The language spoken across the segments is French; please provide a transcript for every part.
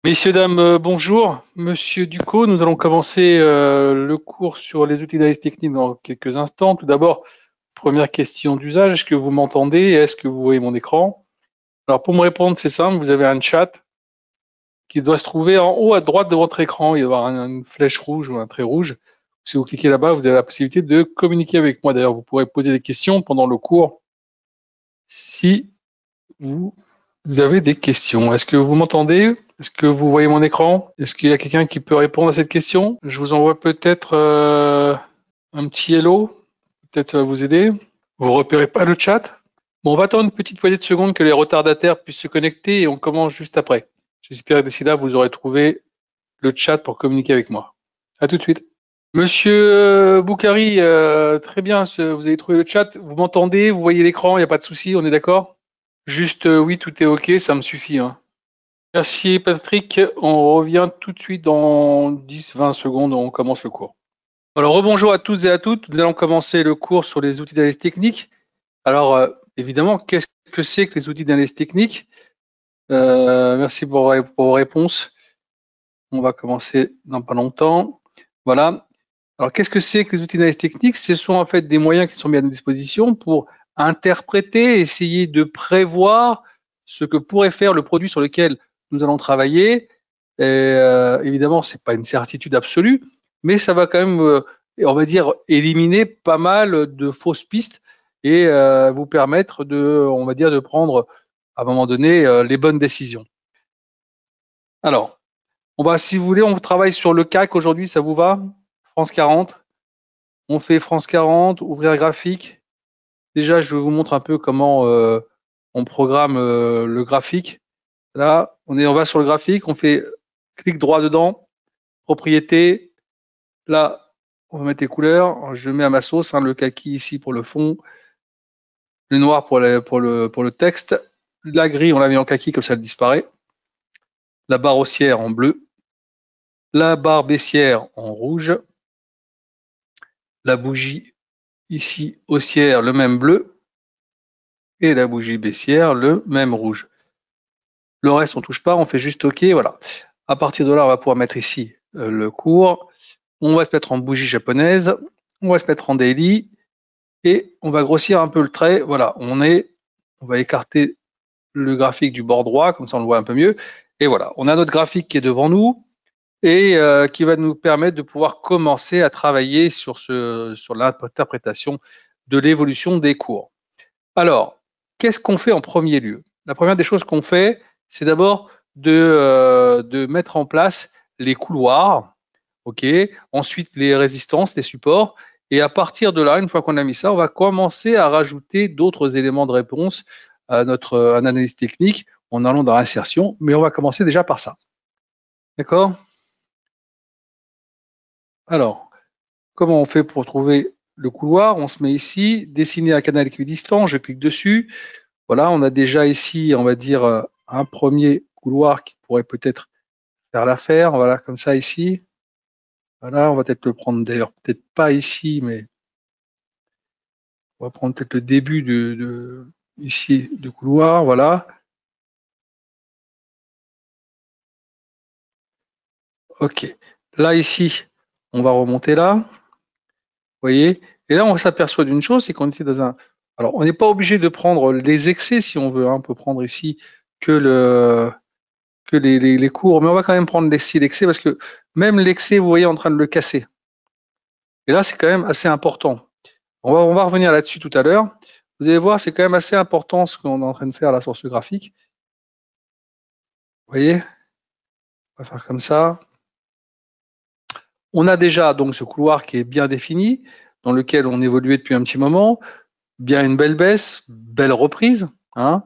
Messieurs, dames, bonjour. Monsieur Ducot, nous allons commencer le cours sur les outils d'analyse technique dans quelques instants. Tout d'abord, première question d'usage, est-ce que vous m'entendez? Est-ce que vous voyez mon écran? Alors pour me répondre, c'est simple, vous avez un chat qui doit se trouver en haut à droite de votre écran. Il doit y avoir une flèche rouge ou un trait rouge. Si vous cliquez là-bas, vous avez la possibilité de communiquer avec moi. D'ailleurs, vous pourrez poser des questions pendant le cours si vous avez des questions. Est-ce que vous m'entendez? Est-ce que vous voyez mon écran? Est-ce qu'il y a quelqu'un qui peut répondre à cette question? Je vous envoie peut-être un petit hello. Peut-être ça va vous aider. Vous repérez pas le chat? Bon, on va attendre une petite poignée de secondes que les retardataires puissent se connecter et on commence juste après. J'espère que d'ici là, vous aurez trouvé le chat pour communiquer avec moi. À tout de suite. Monsieur Boukari, très bien, vous avez trouvé le chat. Vous m'entendez? Vous voyez l'écran? Il n'y a pas de souci, on est d'accord? Juste oui, tout est OK, ça me suffit, hein. Merci Patrick, on revient tout de suite dans 10-20 secondes, on commence le cours. Alors rebonjour à tous et à toutes, nous allons commencer le cours sur les outils d'analyse technique. Alors évidemment, qu'est-ce que c'est que les outils d'analyse technique? Merci pour vos réponses. On va commencer dans pas longtemps. Voilà. Alors qu'est-ce que c'est que les outils d'analyse technique? Ce sont en fait des moyens qui sont mis à notre disposition pour interpréter, essayer de prévoir ce que pourrait faire le produit sur lequel nous allons travailler. Et, évidemment, c'est pas une certitude absolue, mais ça va quand même, on va dire, éliminer pas mal de fausses pistes et vous permettre de, on va dire, de prendre à un moment donné les bonnes décisions. Alors, on va, si vous voulez, on travaille sur le CAC aujourd'hui, ça vous va? France 40. On fait France 40, ouvrir graphique. Déjà, je vous montre un peu comment on programme le graphique. Là, on va sur le graphique, on fait clic droit dedans, propriété. Là, on va mettre les couleurs. Je mets à ma sauce, hein, le kaki ici pour le fond, le noir pour le texte. La gris, on l'a mis en kaki, comme ça elle disparaît. La barre haussière en bleu. La barre baissière en rouge. La bougie ici haussière, le même bleu. Et la bougie baissière, le même rouge. Le reste, on touche pas, on fait juste OK, voilà. À partir de là, on va pouvoir mettre ici le cours. On va se mettre en bougie japonaise. On va se mettre en daily. Et on va grossir un peu le trait. Voilà, on va écarter le graphique du bord droit, comme ça on le voit un peu mieux. Et voilà, on a notre graphique qui est devant nous et qui va nous permettre de pouvoir commencer à travailler sur l'interprétation de l'évolution des cours. Alors, qu'est-ce qu'on fait en premier lieu? La première des choses qu'on fait, c'est d'abord de mettre en place les couloirs, ok. Ensuite, les résistances, les supports. Et à partir de là, une fois qu'on a mis ça, on va commencer à rajouter d'autres éléments de réponse à notre analyse technique en allant dans l'insertion. Mais on va commencer déjà par ça. D'accord? Alors, comment on fait pour trouver le couloir? On se met ici, dessiner un canal équidistant, je clique dessus. Voilà, on a déjà ici, on va dire, un premier couloir qui pourrait peut-être faire l'affaire. Voilà, comme ça ici. Voilà, on va peut-être le prendre d'ailleurs, peut-être pas ici, mais on va prendre peut-être le début ici du couloir. Voilà. OK. Là, ici, on va remonter là. Vous voyez? Et là, on s'aperçoit d'une chose, c'est qu'on était dans un. Alors, on n'est pas obligé de prendre les excès si on veut, hein. On peut prendre ici que les cours, mais on va quand même prendre l'excès parce que même l'excès, vous voyez, est en train de le casser. Et là, c'est quand même assez important. On va revenir là-dessus tout à l'heure. Vous allez voir, c'est quand même assez important ce qu'on est en train de faire là sur ce graphique. Vous voyez? On va faire comme ça. On a déjà donc ce couloir qui est bien défini, dans lequel on évoluait depuis un petit moment. Bien une belle baisse, belle reprise, hein.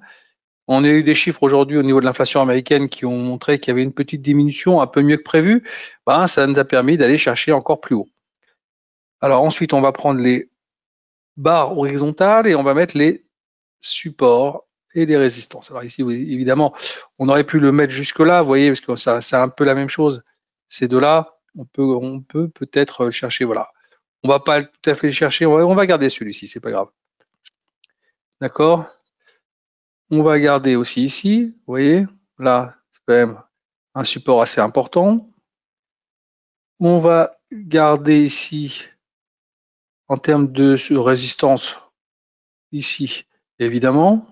On a eu des chiffres aujourd'hui au niveau de l'inflation américaine qui ont montré qu'il y avait une petite diminution, un peu mieux que prévu. Ben, ça nous a permis d'aller chercher encore plus haut. Alors ensuite, on va prendre les barres horizontales et on va mettre les supports et les résistances. Alors ici, évidemment, on aurait pu le mettre jusque-là, vous voyez, parce que ça, c'est un peu la même chose. Ces deux-là, on peut peut-être chercher, voilà. On va pas tout à fait le chercher, on va garder celui-ci, c'est pas grave. D'accord? On va garder aussi ici, vous voyez, là, c'est quand même un support assez important. On va garder ici, en termes de résistance, ici, évidemment.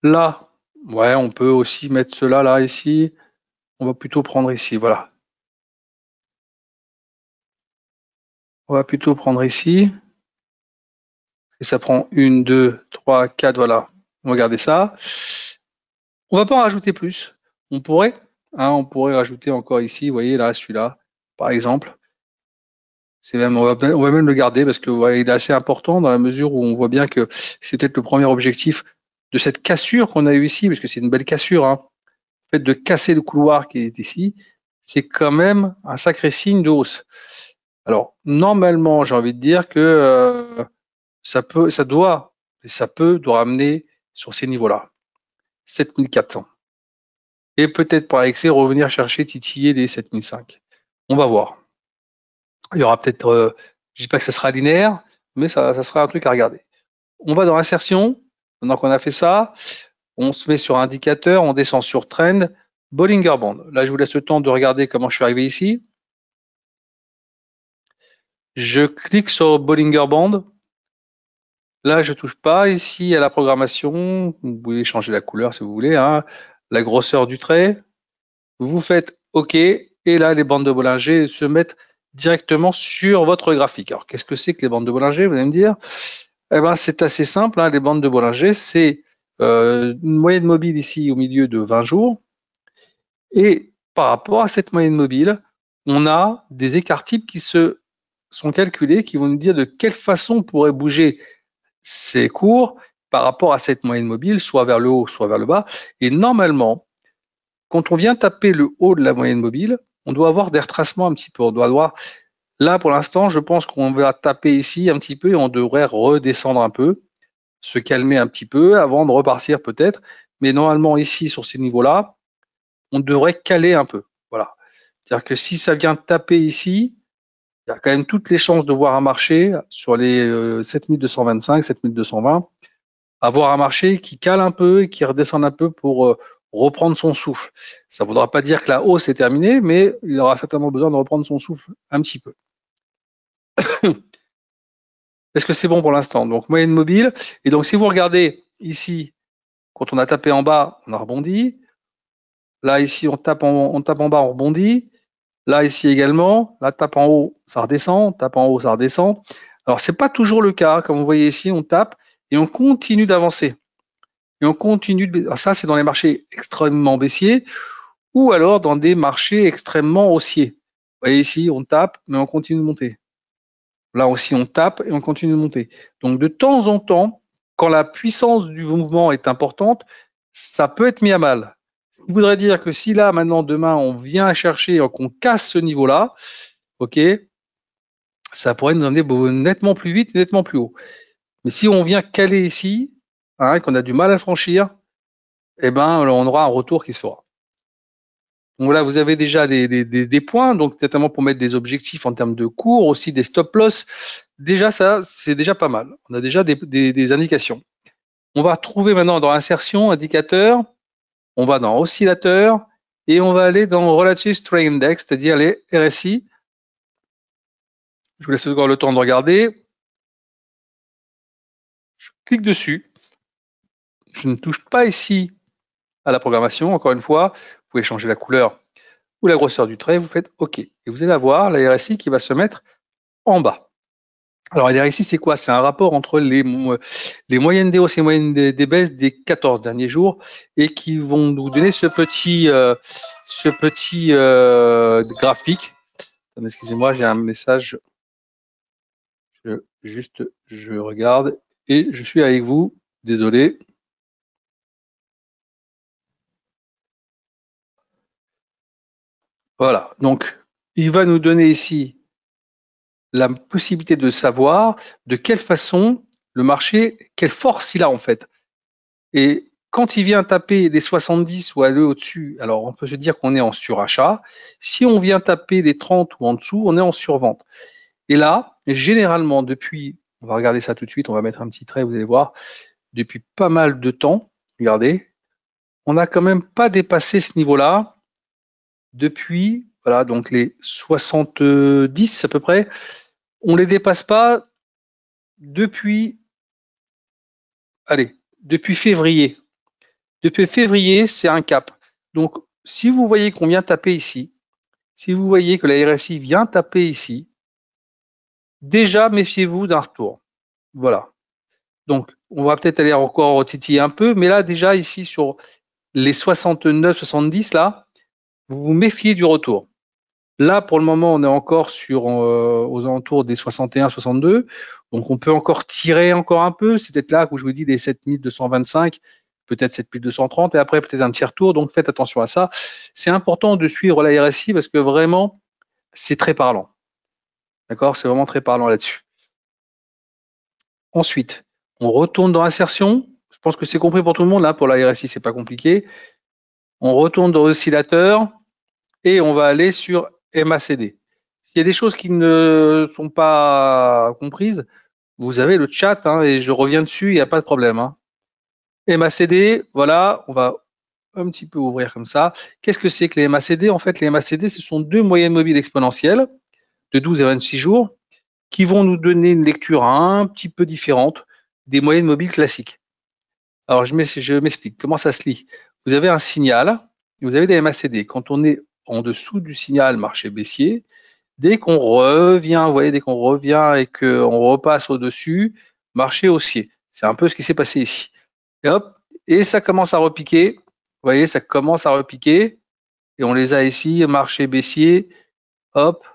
Là, ouais, on peut aussi mettre cela là, ici. On va plutôt prendre ici, voilà. On va plutôt prendre ici. Et ça prend 1, 2, 3, 4, voilà. On va garder ça. On va pas en rajouter plus. On pourrait rajouter encore ici, vous voyez, là, celui-là, par exemple. C'est même, on va même le garder parce que ouais, il est assez important dans la mesure où on voit bien que c'est peut-être le premier objectif de cette cassure qu'on a eu ici, parce que c'est une belle cassure, hein. Le fait de casser le couloir qui est ici, c'est quand même un sacré signe de hausse. Alors, normalement, j'ai envie de dire que ça doit ramener sur ces niveaux-là, 7400. Et peut-être par excès revenir chercher, titiller les 7005. On va voir. Il y aura peut-être, je dis pas que ça sera linéaire, mais ça sera un truc à regarder. On va dans insertion. Maintenant qu'on a fait ça, on se met sur indicateur, on descend sur trend, Bollinger Band. Là, je vous laisse le temps de regarder comment je suis arrivé ici. Je clique sur Bollinger Band. Là, je touche pas. Ici, à la programmation, vous pouvez changer la couleur si vous voulez, hein, la grosseur du trait. Vous faites OK. Et là, les bandes de Bollinger se mettent directement sur votre graphique. Alors, qu'est-ce que c'est que les bandes de Bollinger, vous allez me dire? Eh ben, c'est assez simple, hein, les bandes de Bollinger, c'est une moyenne mobile ici au milieu de 20 jours. Et par rapport à cette moyenne mobile, on a des écarts types qui se sont calculés, qui vont nous dire de quelle façon on pourrait bouger ces cours par rapport à cette moyenne mobile, soit vers le haut, soit vers le bas. Et normalement, quand on vient taper le haut de la moyenne mobile, on doit avoir des retracements un petit peu. On doit avoir, là pour l'instant, je pense qu'on va taper ici un petit peu et on devrait redescendre un peu, se calmer un petit peu avant de repartir peut-être. Mais normalement ici, sur ces niveaux-là, on devrait caler un peu. Voilà. C'est-à-dire que si ça vient taper ici, il y a quand même toutes les chances de voir un marché sur les 7225, 7220, avoir un marché qui cale un peu et qui redescende un peu pour reprendre son souffle. Ça ne voudra pas dire que la hausse est terminée, mais il aura certainement besoin de reprendre son souffle un petit peu. Est-ce que c'est bon pour l'instant? Donc, moyenne mobile. Et donc, si vous regardez ici, quand on a tapé en bas, on a rebondi. Là, ici, on tape en bas, on rebondit. Là, ici également. Là, tape en haut, ça redescend. Tape en haut, ça redescend. Alors, c'est pas toujours le cas. Comme vous voyez ici, on tape et on continue d'avancer. Et on continue de. Alors ça, c'est dans les marchés extrêmement baissiers ou alors dans des marchés extrêmement haussiers. Vous voyez ici, on tape, mais on continue de monter. Là aussi, on tape et on continue de monter. Donc, de temps en temps, quand la puissance du mouvement est importante, ça peut être mis à mal. Ce qui voudrait dire que si là, maintenant, demain, on vient chercher, qu'on casse ce niveau-là, ok, ça pourrait nous emmener nettement plus vite, nettement plus haut. Mais si on vient caler ici, hein, qu'on a du mal à franchir, eh ben, on aura un retour qui se fera. Donc voilà, vous avez déjà des points, donc notamment pour mettre des objectifs en termes de cours, aussi des stop-loss. Déjà, ça, c'est déjà pas mal. On a déjà des indications. On va trouver maintenant dans insertion, indicateur, on va dans oscillateur et on va aller dans Relative Strength Index, c'est-à-dire les RSI. Je vous laisse encore le temps de regarder. Je clique dessus. Je ne touche pas ici à la programmation. Encore une fois, vous pouvez changer la couleur ou la grosseur du trait. Vous faites OK. Et vous allez avoir la RSI qui va se mettre en bas. Alors, la RSI, c'est quoi? C'est un rapport entre les moyennes des hausses et les moyennes des baisses des 14 derniers jours et qui vont nous donner ce petit graphique. Excusez-moi, j'ai un message. Je regarde et je suis avec vous. Désolé. Voilà. Donc, il va nous donner ici la possibilité de savoir de quelle façon le marché, quelle force il a en fait. Et quand il vient taper les 70 ou aller au-dessus, alors on peut se dire qu'on est en surachat. Si on vient taper les 30 ou en dessous, on est en survente. Et là, généralement, depuis, on va regarder ça tout de suite, on va mettre un petit trait, vous allez voir, depuis pas mal de temps, regardez, on n'a quand même pas dépassé ce niveau-là depuis, voilà, donc les 70 à peu près. On ne les dépasse pas depuis, allez, depuis février. Depuis février, c'est un cap. Donc, si vous voyez qu'on vient taper ici, si vous voyez que la RSI vient taper ici, déjà méfiez-vous d'un retour. Voilà. Donc, on va peut-être aller encore titiller un peu, mais là, déjà, ici, sur les 69, 70, là, vous vous méfiez du retour. Là, pour le moment, on est encore sur aux alentours des 61, 62. Donc, on peut encore tirer encore un peu. C'est peut-être là où je vous dis les 7225, peut-être 7230, et après peut-être un petit retour. Donc, faites attention à ça. C'est important de suivre la RSI parce que vraiment, c'est très parlant. D'accord? C'est vraiment très parlant là-dessus. Ensuite, on retourne dans insertion. Je pense que c'est compris pour tout le monde. Là, pour la RSI, c'est pas compliqué. On retourne dans oscillateur et on va aller sur MACD. S'il y a des choses qui ne sont pas comprises, vous avez le chat hein, et je reviens dessus, il n'y a pas de problème. Hein. MACD, voilà, on va un petit peu ouvrir comme ça. Qu'est-ce que c'est que les MACD? En fait, les MACD, ce sont deux moyennes mobiles exponentielles de 12 à 26 jours qui vont nous donner une lecture un petit peu différente des moyennes mobiles classiques. Alors, je m'explique. Comment ça se lit? Vous avez un signal, et vous avez des MACD. Quand on est en dessous du signal marché baissier, dès qu'on revient, vous voyez, dès qu'on revient et qu'on repasse au-dessus, marché haussier. C'est un peu ce qui s'est passé ici. Et hop, et ça commence à repiquer. Vous voyez, ça commence à repiquer. Et on les a ici, marché baissier. Hop,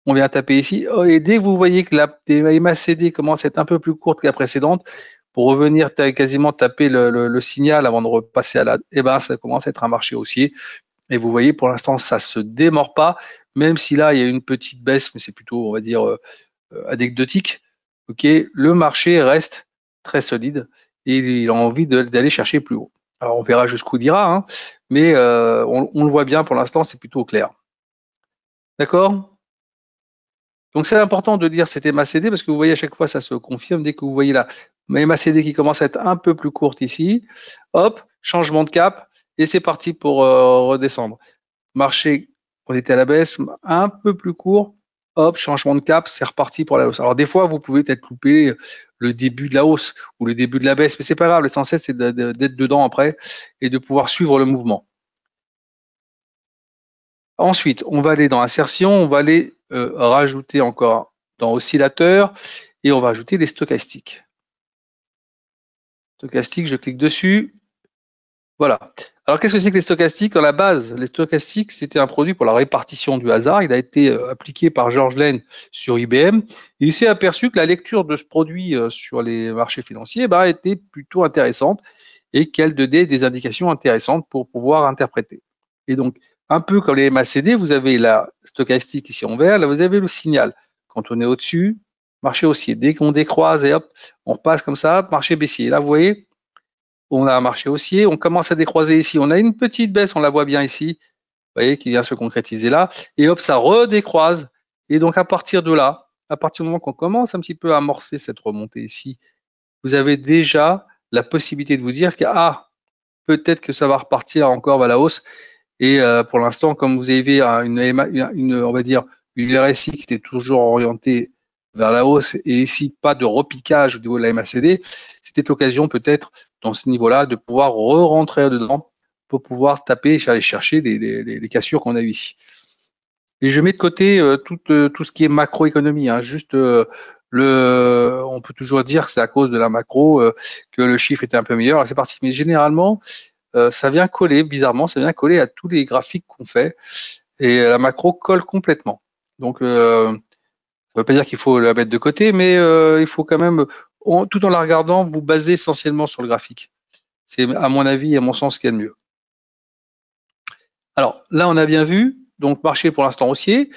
on vient taper ici. Et dès que vous voyez que la MACD commence à être un peu plus courte que la précédente, pour revenir quasiment taper le signal avant de repasser à la, eh ben, ça commence à être un marché haussier. Et vous voyez, pour l'instant, ça se démord pas, même si là, il y a une petite baisse, mais c'est plutôt, on va dire, anecdotique. Ok, le marché reste très solide et il a envie d'aller chercher plus haut. Alors, on verra jusqu'où il ira, hein, mais on le voit bien pour l'instant, c'est plutôt clair. D'accord? Donc, c'est important de dire cette MACD parce que vous voyez à chaque fois, ça se confirme. Dès que vous voyez la MACD qui commence à être un peu plus courte ici, hop, changement de cap et c'est parti pour redescendre. Marché, on était à la baisse, un peu plus court, hop, changement de cap, c'est reparti pour la hausse. Alors des fois, vous pouvez peut-être louper le début de la hausse ou le début de la baisse, mais c'est pas grave, l'essentiel c'est d'être dedans après et de pouvoir suivre le mouvement. Ensuite, on va aller dans insertion, on va aller rajouter encore dans oscillateur et on va ajouter les stochastiques. Stochastique, je clique dessus. Voilà. Alors, qu'est-ce que c'est que les stochastiques? À la base, les stochastiques, c'était un produit pour la répartition du hasard. Il a été appliqué par George Lane sur IBM. Et il s'est aperçu que la lecture de ce produit sur les marchés financiers était plutôt intéressante et qu'elle donnait des indications intéressantes pour pouvoir interpréter. Et donc, un peu comme les MACD, vous avez la stochastique ici en vert, là vous avez le signal. Quand on est au-dessus, marché haussier. Dès qu'on décroise et hop, on repasse comme ça, marché baissier. Là, vous voyez, on a un marché haussier, on commence à décroiser ici, on a une petite baisse, on la voit bien ici, vous voyez, qui vient se concrétiser là, et hop, ça redécroise, et donc à partir de là, à partir du moment qu'on commence un petit peu à amorcer cette remontée ici, vous avez déjà la possibilité de vous dire que peut-être que ça va repartir encore à la hausse, et pour l'instant, comme vous avez on va dire, une RSI qui était toujours orientée vers la hausse et ici pas de repiquage au niveau de la MACD, c'était l'occasion peut-être dans ce niveau-là de pouvoir re-rentrer dedans pour pouvoir taper et aller chercher les cassures qu'on a eues ici. Et je mets de côté tout ce qui est macroéconomie, hein, juste on peut toujours dire que c'est à cause de la macro que le chiffre était un peu meilleur. C'est parti. Mais généralement, ça vient coller, bizarrement, ça vient coller à tous les graphiques qu'on fait et la macro colle complètement. Donc, ça ne veut pas dire qu'il faut la mettre de côté, mais il faut quand même, tout en la regardant, vous baser essentiellement sur le graphique. C'est à mon avis et à mon sens ce qu'il y a de mieux. Alors là, on a bien vu, donc marché pour l'instant haussier.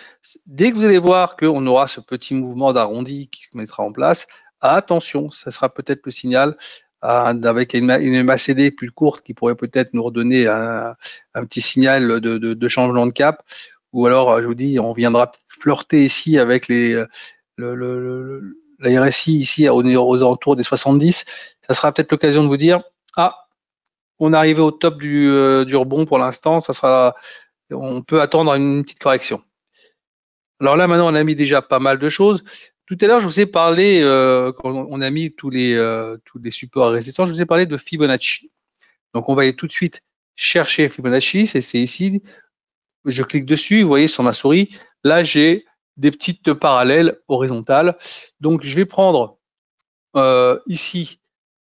Dès que vous allez voir qu'on aura ce petit mouvement d'arrondi qui se mettra en place, attention, ça sera peut-être le signal avec une MACD plus courte qui pourrait peut-être nous redonner un petit signal de changement de cap. Ou alors, je vous dis, on viendra flirter ici avec la RSI ici aux alentours des 70. Ça sera peut-être l'occasion de vous dire, on est arrivé au top du rebond pour l'instant. On peut attendre une petite correction. Alors là, maintenant, on a mis déjà pas mal de choses. Tout à l'heure, je vous ai parlé, quand on a mis tous les supports à résistance, je vous ai parlé de Fibonacci. Donc, on va aller tout de suite chercher Fibonacci. C'est ici. Je clique dessus. Vous voyez sur ma souris. Là, j'ai des petites parallèles horizontales. Donc, je vais prendre ici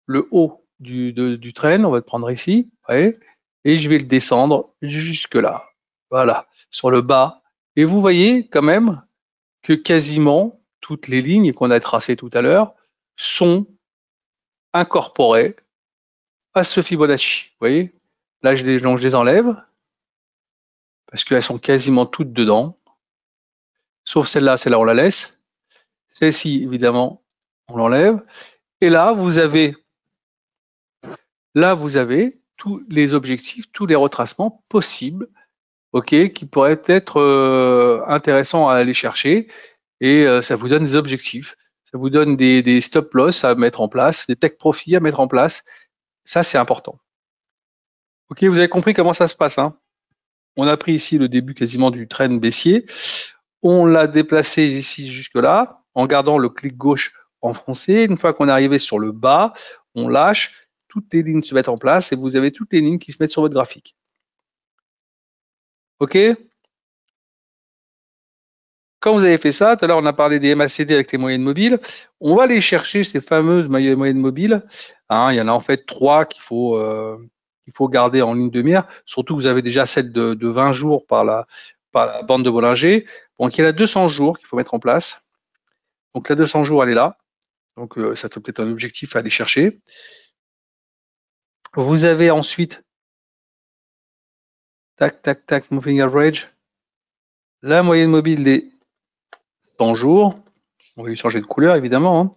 le haut du train. On va le prendre ici. Vous voyez, et je vais le descendre jusque là. Voilà, sur le bas. Et vous voyez quand même que quasiment toutes les lignes qu'on a tracées tout à l'heure sont incorporées à ce Fibonacci. Vous voyez, là, je les enlève parce qu'elles sont quasiment toutes dedans. Sauf celle-là, on la laisse. Celle-ci, évidemment, on l'enlève. Et là, vous avez tous les objectifs, tous les retracements possibles, ok, qui pourraient être intéressants à aller chercher. Et ça vous donne des objectifs. Ça vous donne des stop loss à mettre en place, des take profits à mettre en place. Ça, c'est important. Ok, vous avez compris comment ça se passe, hein. On a pris ici le début quasiment du trend baissier. On l'a déplacé ici jusque-là, en gardant le clic gauche enfoncé. Une fois qu'on est arrivé sur le bas, on lâche, toutes les lignes se mettent en place et vous avez toutes les lignes qui se mettent sur votre graphique. Ok? Quand vous avez fait ça, tout à l'heure on a parlé des MACD avec les moyennes mobiles, on va aller chercher ces fameuses moyennes mobiles. Hein, il y en a en fait 3 qu'il faut garder en ligne de mire, surtout que vous avez déjà celle de 20 jours par la bande de Bollinger. Donc il y a la 200 jours qu'il faut mettre en place. Donc la 200 jours, elle est là. Donc ça serait peut-être un objectif à aller chercher. Vous avez ensuite, tac, tac, tac, moving average, la moyenne mobile des 100 jours. On va lui changer de couleur, évidemment, hein.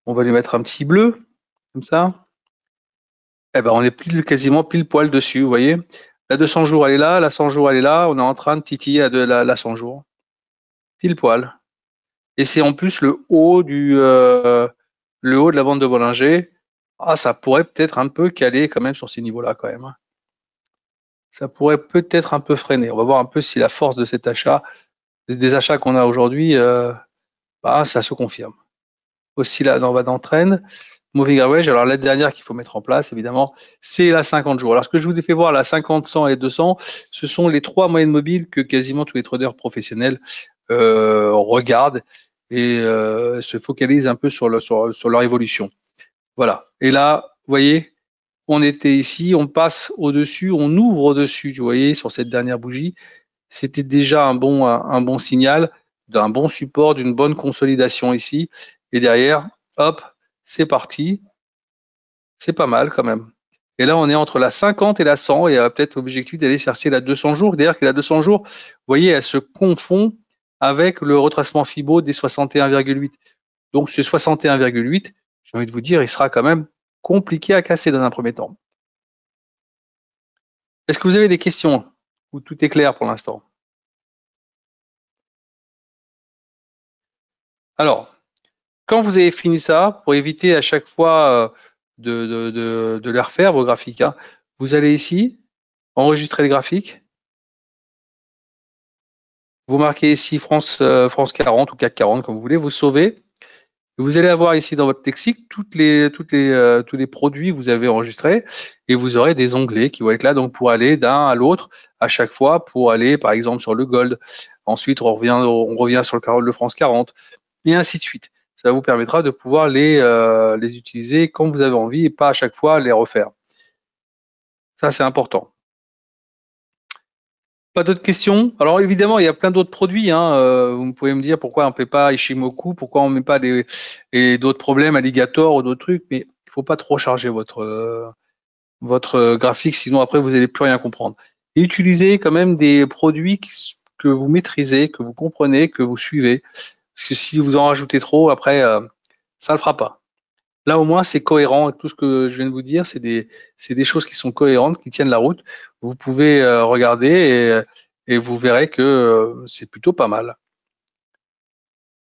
On va lui mettre un petit bleu, comme ça. Eh ben, on est quasiment pile poil dessus, vous voyez. La 200 jours, elle est là, la 100 jours, elle est là. On est en train de titiller à la 100 jours. Pile poil. Et c'est en plus le haut de la bande de Bollinger. Ah, ça pourrait peut-être un peu caler quand même sur ces niveaux-là, quand même. Ça pourrait peut-être un peu freiner. On va voir un peu si la force de cet achat, des achats qu'on a aujourd'hui, ça se confirme. Aussi là, on va dans Trend, Moving Average. Alors la dernière qu'il faut mettre en place, évidemment, c'est la 50 jours. Alors ce que je vous ai fait voir, la 50, 100 et 200, ce sont les 3 moyennes mobiles que quasiment tous les traders professionnels regardent et se focalisent un peu sur leur évolution. Voilà. Et là, vous voyez, on était ici, on passe au-dessus, on ouvre au-dessus, vous voyez, sur cette dernière bougie. C'était déjà un bon signal, d'un bon support, d'une bonne consolidation ici. Et derrière, hop, c'est parti. C'est pas mal quand même. Et là, on est entre la 50 et la 100 et il y a peut-être l'objectif d'aller chercher la 200 jours. D'ailleurs, que la 200 jours, vous voyez, elle se confond avec le retracement Fibo des 61,8. Donc, ce 61,8, j'ai envie de vous dire, il sera quand même compliqué à casser dans un premier temps. Est-ce que vous avez des questions ou tout est clair pour l'instant? Alors, quand vous avez fini ça, pour éviter à chaque fois de les refaire, vos graphiques, hein, vous allez ici, enregistrer le graphique. Vous marquez ici France 40 ou CAC 40, comme vous voulez, vous sauvez. Vous allez avoir ici dans votre lexique tous les produits que vous avez enregistrés et vous aurez des onglets qui vont être là donc pour aller d'un à l'autre à chaque fois pour aller par exemple sur le gold. Ensuite, on revient sur le France 40 et ainsi de suite. Ça vous permettra de pouvoir les utiliser quand vous avez envie et pas à chaque fois les refaire. Ça, c'est important. Pas d'autres questions? Alors évidemment, il y a plein d'autres produits, hein. Vous pouvez me dire pourquoi on ne fait pas Ishimoku, pourquoi on ne met pas d'autres problèmes, Alligator ou d'autres trucs, mais il ne faut pas trop charger votre graphique, sinon après vous n'allez plus rien comprendre. Et utilisez quand même des produits que vous maîtrisez, que vous comprenez, que vous suivez. Parce que si vous en rajoutez trop, après, ça ne le fera pas. Là, au moins, c'est cohérent. Tout ce que je viens de vous dire, c'est des choses qui sont cohérentes, qui tiennent la route. Vous pouvez regarder et vous verrez que c'est plutôt pas mal.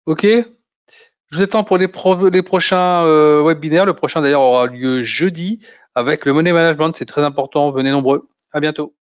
OK? Je vous attends pour les prochains webinaires. Le prochain, d'ailleurs, aura lieu jeudi avec le money management. C'est très important. Venez nombreux. À bientôt.